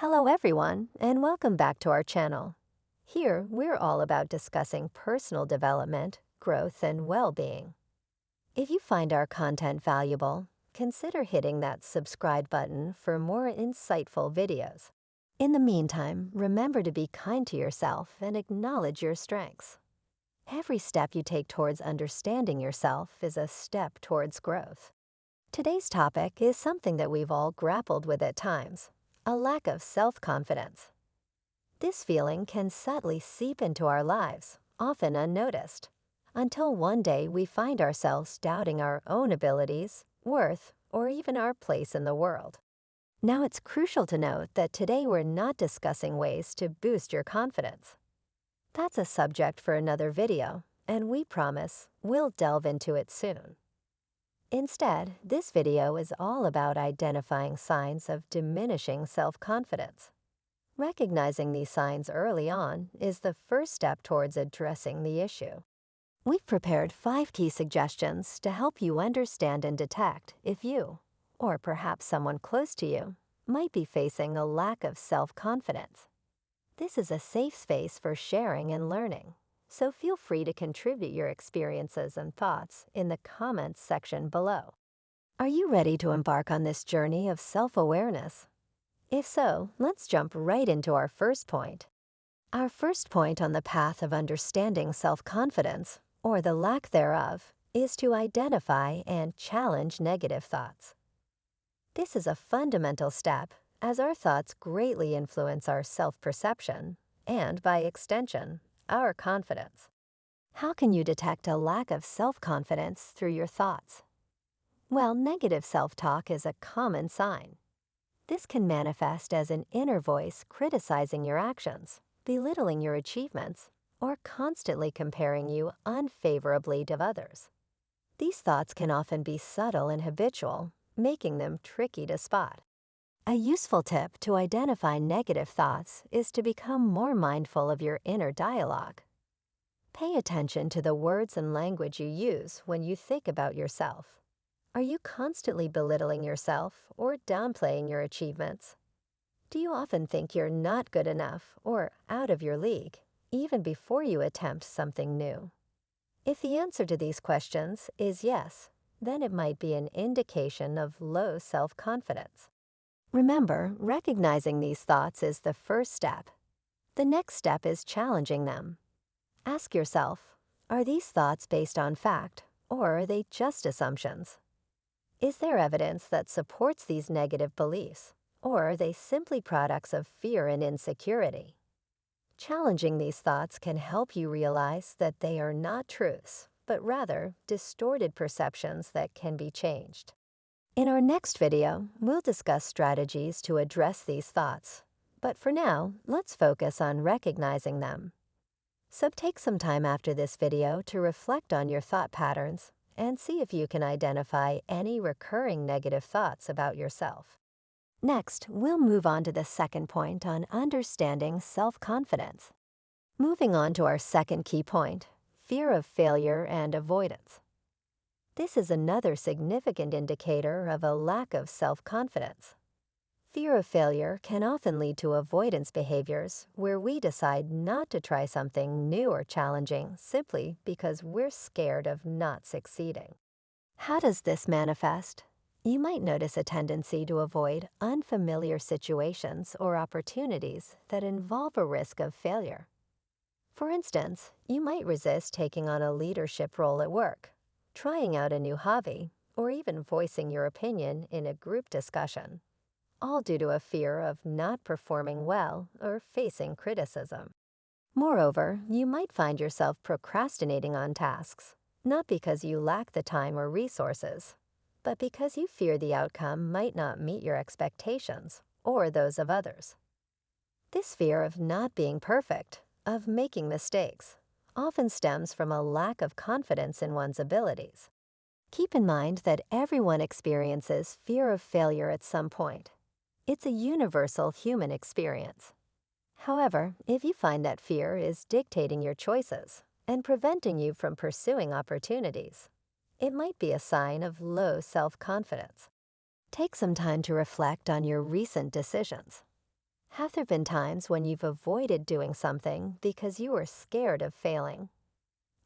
Hello everyone, and welcome back to our channel. Here, we're all about discussing personal development, growth, and well-being. If you find our content valuable, consider hitting that subscribe button for more insightful videos. In the meantime, remember to be kind to yourself and acknowledge your strengths. Every step you take towards understanding yourself is a step towards growth. Today's topic is something that we've all grappled with at times: a lack of self-confidence. This feeling can subtly seep into our lives, often unnoticed, until one day we find ourselves doubting our own abilities, worth, or even our place in the world. Now, it's crucial to note that today we're not discussing ways to boost your confidence. That's a subject for another video, and we promise we'll delve into it soon. Instead, this video is all about identifying signs of diminishing self-confidence. Recognizing these signs early on is the first step towards addressing the issue. We've prepared 5 key suggestions to help you understand and detect if you, or perhaps someone close to you, might be facing a lack of self-confidence. This is a safe space for sharing and learning, so feel free to contribute your experiences and thoughts in the comments section below. Are you ready to embark on this journey of self-awareness? If so, let's jump right into our first point. Our first point on the path of understanding self-confidence, or the lack thereof, is to identify and challenge negative thoughts. This is a fundamental step, as our thoughts greatly influence our self-perception and, by extension, our confidence. How can you detect a lack of self-confidence through your thoughts? Well, negative self-talk is a common sign. This can manifest as an inner voice criticizing your actions, belittling your achievements, or constantly comparing you unfavorably to others. These thoughts can often be subtle and habitual, making them tricky to spot. A useful tip to identify negative thoughts is to become more mindful of your inner dialogue. Pay attention to the words and language you use when you think about yourself. Are you constantly belittling yourself or downplaying your achievements? Do you often think you're not good enough or out of your league, even before you attempt something new? If the answer to these questions is yes, then it might be an indication of low self-confidence. Remember, recognizing these thoughts is the first step. The next step is challenging them. Ask yourself, are these thoughts based on fact, or are they just assumptions? Is there evidence that supports these negative beliefs, or are they simply products of fear and insecurity? Challenging these thoughts can help you realize that they are not truths, but rather distorted perceptions that can be changed. In our next video, we'll discuss strategies to address these thoughts, but for now, let's focus on recognizing them. So take some time after this video to reflect on your thought patterns and see if you can identify any recurring negative thoughts about yourself. Next, we'll move on to the second point on understanding self-confidence. Moving on to our second key point, fear of failure and avoidance. This is another significant indicator of a lack of self-confidence. Fear of failure can often lead to avoidance behaviors where we decide not to try something new or challenging simply because we're scared of not succeeding. How does this manifest? You might notice a tendency to avoid unfamiliar situations or opportunities that involve a risk of failure. For instance, you might resist taking on a leadership role at work, trying out a new hobby, or even voicing your opinion in a group discussion, all due to a fear of not performing well or facing criticism. Moreover, you might find yourself procrastinating on tasks, not because you lack the time or resources, but because you fear the outcome might not meet your expectations or those of others. This fear of not being perfect, of making mistakes, often stems from a lack of confidence in one's abilities. Keep in mind that everyone experiences fear of failure at some point. It's a universal human experience. However, if you find that fear is dictating your choices and preventing you from pursuing opportunities, it might be a sign of low self-confidence. Take some time to reflect on your recent decisions. Have there been times when you've avoided doing something because you were scared of failing?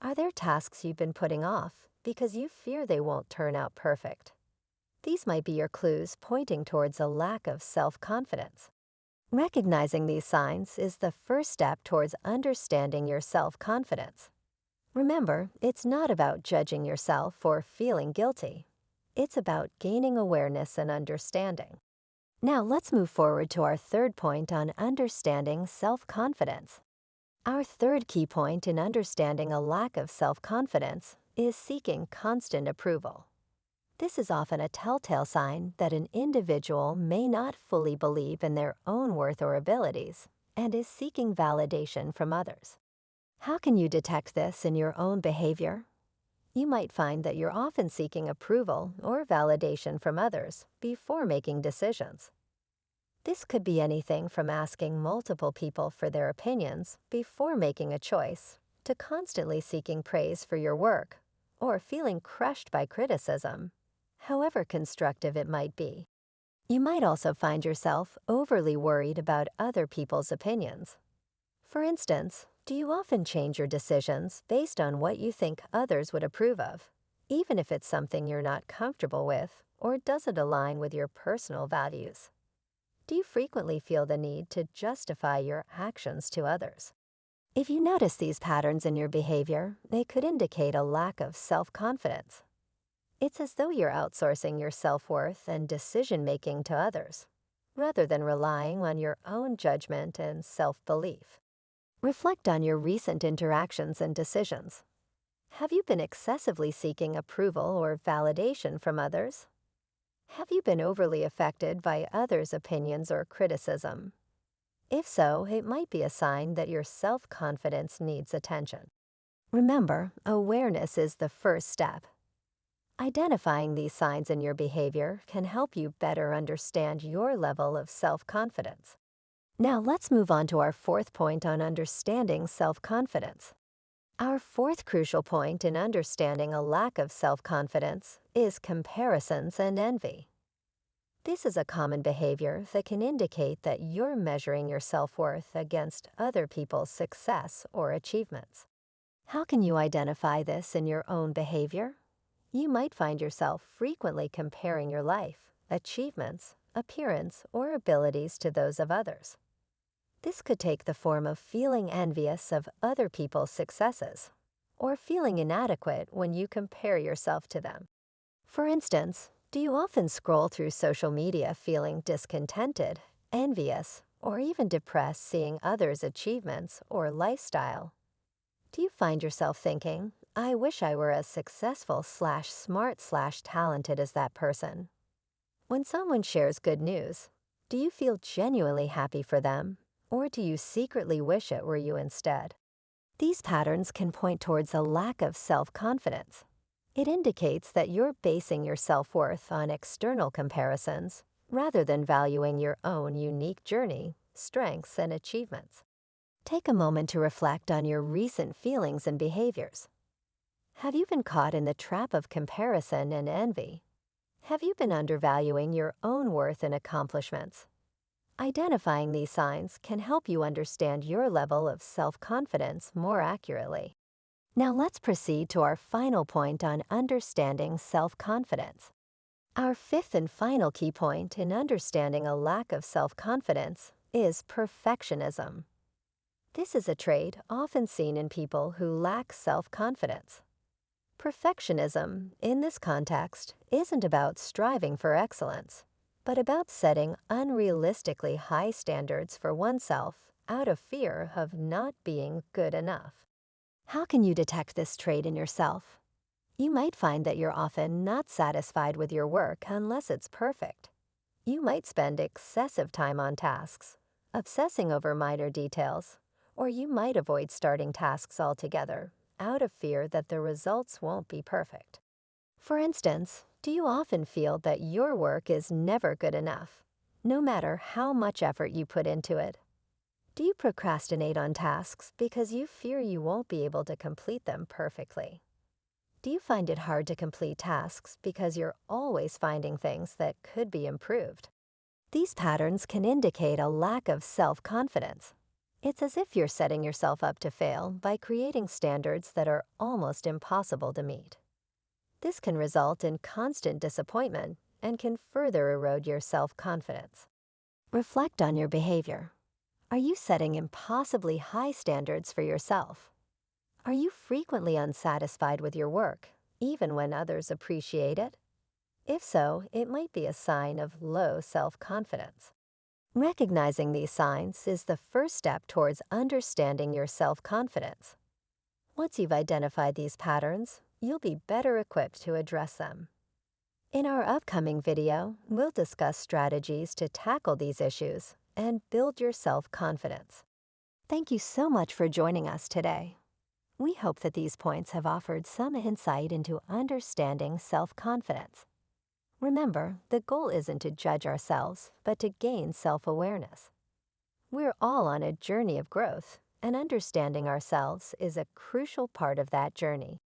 Are there tasks you've been putting off because you fear they won't turn out perfect? These might be your clues pointing towards a lack of self-confidence. Recognizing these signs is the first step towards understanding your self-confidence. Remember, it's not about judging yourself or feeling guilty. It's about gaining awareness and understanding. Now let's move forward to our third point on understanding self-confidence. Our third key point in understanding a lack of self-confidence is seeking constant approval. This is often a telltale sign that an individual may not fully believe in their own worth or abilities and is seeking validation from others. How can you detect this in your own behavior? You might find that you're often seeking approval or validation from others before making decisions. This could be anything from asking multiple people for their opinions before making a choice, to constantly seeking praise for your work, or feeling crushed by criticism, however constructive it might be. You might also find yourself overly worried about other people's opinions. For instance, do you often change your decisions based on what you think others would approve of, even if it's something you're not comfortable with or doesn't align with your personal values? Do you frequently feel the need to justify your actions to others? If you notice these patterns in your behavior, they could indicate a lack of self-confidence. It's as though you're outsourcing your self-worth and decision-making to others, rather than relying on your own judgment and self-belief. Reflect on your recent interactions and decisions. Have you been excessively seeking approval or validation from others? Have you been overly affected by others' opinions or criticism? If so, it might be a sign that your self-confidence needs attention. Remember, awareness is the first step. Identifying these signs in your behavior can help you better understand your level of self-confidence. Now let's move on to our fourth point on understanding self-confidence. Our fourth crucial point in understanding a lack of self-confidence is comparisons and envy. This is a common behavior that can indicate that you're measuring your self-worth against other people's success or achievements. How can you identify this in your own behavior? You might find yourself frequently comparing your life, achievements, appearance, or abilities to those of others. This could take the form of feeling envious of other people's successes, or feeling inadequate when you compare yourself to them. For instance, do you often scroll through social media feeling discontented, envious, or even depressed seeing others' achievements or lifestyle? Do you find yourself thinking, I wish I were as successful/smart/talented as that person? When someone shares good news, do you feel genuinely happy for them, or do you secretly wish it were you instead? These patterns can point towards a lack of self-confidence. It indicates that you're basing your self-worth on external comparisons rather than valuing your own unique journey, strengths, and achievements. Take a moment to reflect on your recent feelings and behaviors. Have you been caught in the trap of comparison and envy? Have you been undervaluing your own worth and accomplishments? Identifying these signs can help you understand your level of self-confidence more accurately. Now let's proceed to our final point on understanding self-confidence. Our fifth and final key point in understanding a lack of self-confidence is perfectionism. This is a trait often seen in people who lack self-confidence. Perfectionism, in this context, isn't about striving for excellence, but about setting unrealistically high standards for oneself out of fear of not being good enough. How can you detect this trait in yourself? You might find that you're often not satisfied with your work unless it's perfect. You might spend excessive time on tasks, obsessing over minor details, or you might avoid starting tasks altogether out of fear that the results won't be perfect. For instance, do you often feel that your work is never good enough, no matter how much effort you put into it? Do you procrastinate on tasks because you fear you won't be able to complete them perfectly? Do you find it hard to complete tasks because you're always finding things that could be improved? These patterns can indicate a lack of self-confidence. It's as if you're setting yourself up to fail by creating standards that are almost impossible to meet. This can result in constant disappointment and can further erode your self-confidence. Reflect on your behavior. Are you setting impossibly high standards for yourself? Are you frequently unsatisfied with your work, even when others appreciate it? If so, it might be a sign of low self-confidence. Recognizing these signs is the first step towards understanding your self-confidence. Once you've identified these patterns, you'll be better equipped to address them. In our upcoming video, we'll discuss strategies to tackle these issues and build your self-confidence. Thank you so much for joining us today. We hope that these points have offered some insight into understanding self-confidence. Remember, the goal isn't to judge ourselves, but to gain self-awareness. We're all on a journey of growth, and understanding ourselves is a crucial part of that journey.